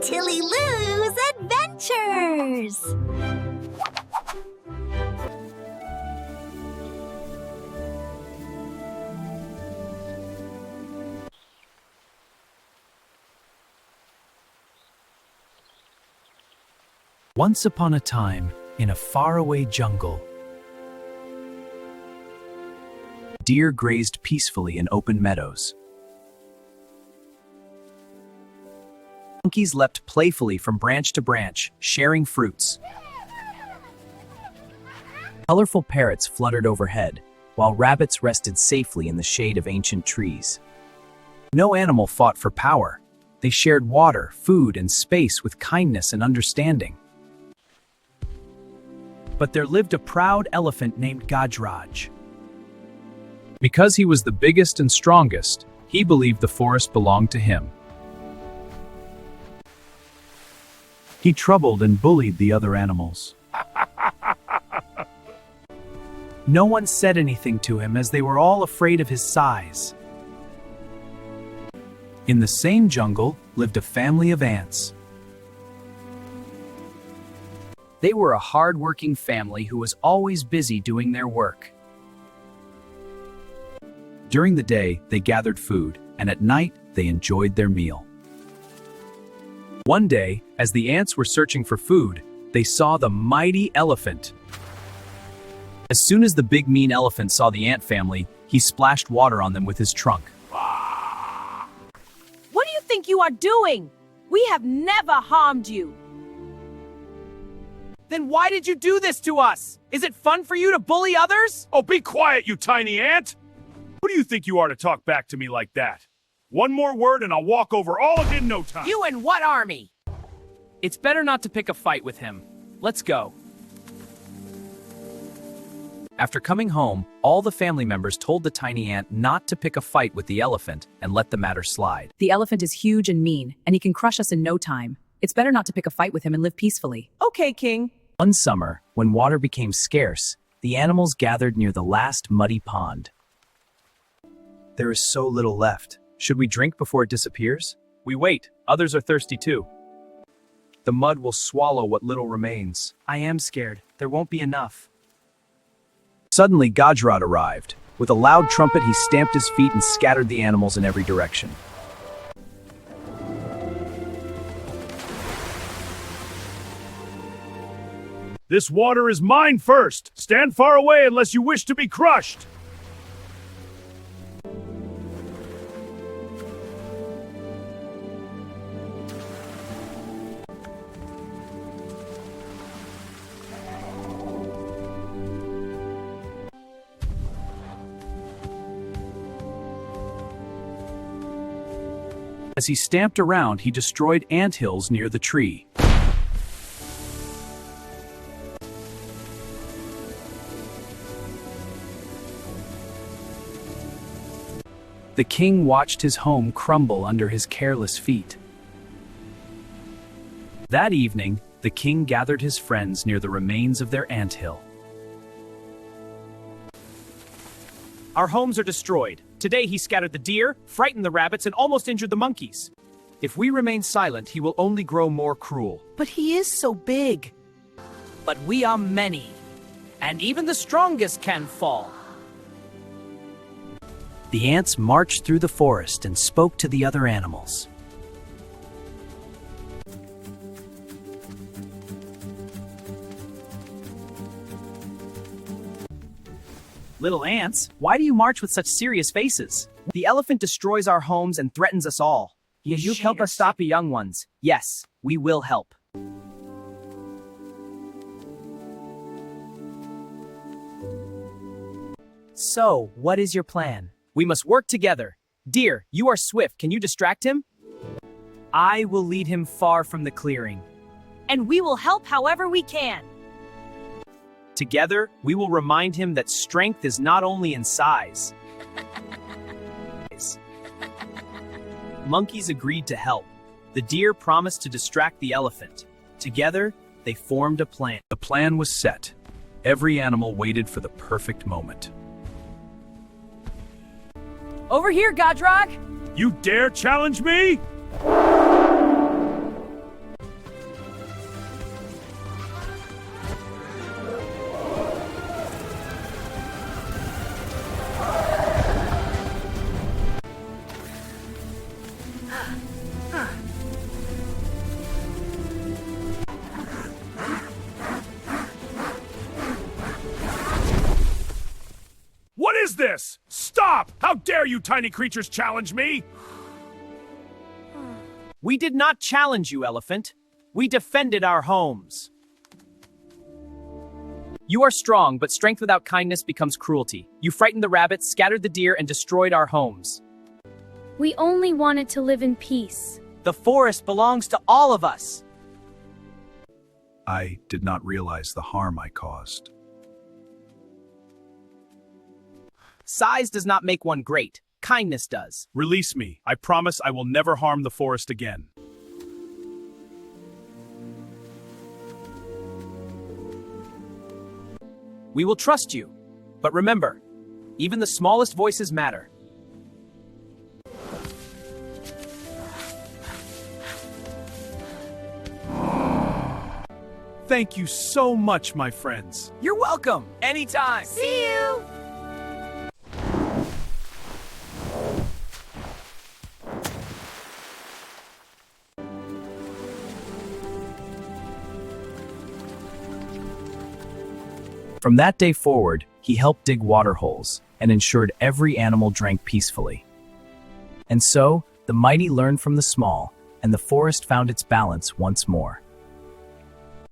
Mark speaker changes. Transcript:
Speaker 1: TILLY-LOO'S Adventures!
Speaker 2: Once upon a time, in a faraway jungle, deer grazed peacefully in open meadows. Monkeys leapt playfully from branch to branch, sharing fruits. Colorful parrots fluttered overhead, while rabbits rested safely in the shade of ancient trees. No animal fought for power. They shared water, food, and space with kindness and understanding. But there lived a proud elephant named Gajraj. Because he was the biggest and strongest, he believed the forest belonged to him. He troubled and bullied the other animals. No one said anything to him as they were all afraid of his size. In the same jungle lived a family of ants. They were a hard-working family who was always busy doing their work. During the day, they gathered food, and at night, they enjoyed their meal. One day, as the ants were searching for food, they saw the mighty elephant. As soon as the big mean elephant saw the ant family, he splashed water on them with his trunk.
Speaker 3: What do you think you are doing? We have never harmed you.
Speaker 4: Then why did you do this to us? Is it fun for you to bully others?
Speaker 5: Oh, be quiet, you tiny ant! Who do you think you are to talk back to me like that? One more word and I'll walk over all of it in no time.
Speaker 4: You and what army? It's better not to pick a fight with him. Let's go.
Speaker 2: After coming home, all the family members told the tiny ant not to pick a fight with the elephant and let the matter slide.
Speaker 6: The elephant is huge and mean, and he can crush us in no time. It's better not to pick a fight with him and live peacefully.
Speaker 4: Okay, King.
Speaker 2: One summer, when water became scarce, the animals gathered near the last muddy pond. There is so little left. Should we drink before it disappears? We wait. Others are thirsty too. The mud will swallow what little remains.
Speaker 4: I am scared. There won't be enough.
Speaker 2: Suddenly, Gajraj arrived. With a loud trumpet, he stamped his feet and scattered the animals in every direction.
Speaker 5: This water is mine first. Stand far away unless you wish to be crushed.
Speaker 2: As he stamped around, he destroyed anthills near the tree. The king watched his home crumble under his careless feet. That evening, the king gathered his friends near the remains of their anthill.
Speaker 4: Our homes are destroyed. Today he scattered the deer, frightened the rabbits, and almost injured the monkeys. If we remain silent, he will only grow more cruel.
Speaker 3: But he is so big.
Speaker 4: But we are many, and even the strongest can fall.
Speaker 2: The ants marched through the forest and spoke to the other animals.
Speaker 4: Little ants, why do you march with such serious faces? The elephant destroys our homes and threatens us all. Can you help us stop the young ones? Yes, we will help. So, what is your plan? We must work together. Deer, you are swift. Can you distract him? I will lead him far from the clearing.
Speaker 3: And we will help however we can.
Speaker 4: Together, we will remind him that strength is not only in size. Monkeys agreed to help. The deer promised to distract the elephant. Together, they formed a plan.
Speaker 2: The plan was set. Every animal waited for the perfect moment.
Speaker 3: Over here, Gajraj!
Speaker 5: You dare challenge me? What is this? Stop! How dare you tiny creatures challenge me?
Speaker 4: We did not challenge you, elephant. We defended our homes. You are strong, but strength without kindness becomes cruelty. You frightened the rabbits, scattered the deer, and destroyed our homes.
Speaker 7: We only wanted to live in peace.
Speaker 4: The forest belongs to all of us.
Speaker 2: I did not realize the harm I caused.
Speaker 4: Size does not make one great. Kindness does.
Speaker 5: Release me. I promise I will never harm the forest again.
Speaker 4: We will trust you. But remember, even the smallest voices matter.
Speaker 5: Thank you so much, my friends.
Speaker 4: You're welcome. Anytime.
Speaker 1: See you!
Speaker 2: From that day forward, he helped dig water holes and ensured every animal drank peacefully. And so, the mighty learned from the small, and the forest found its balance once more.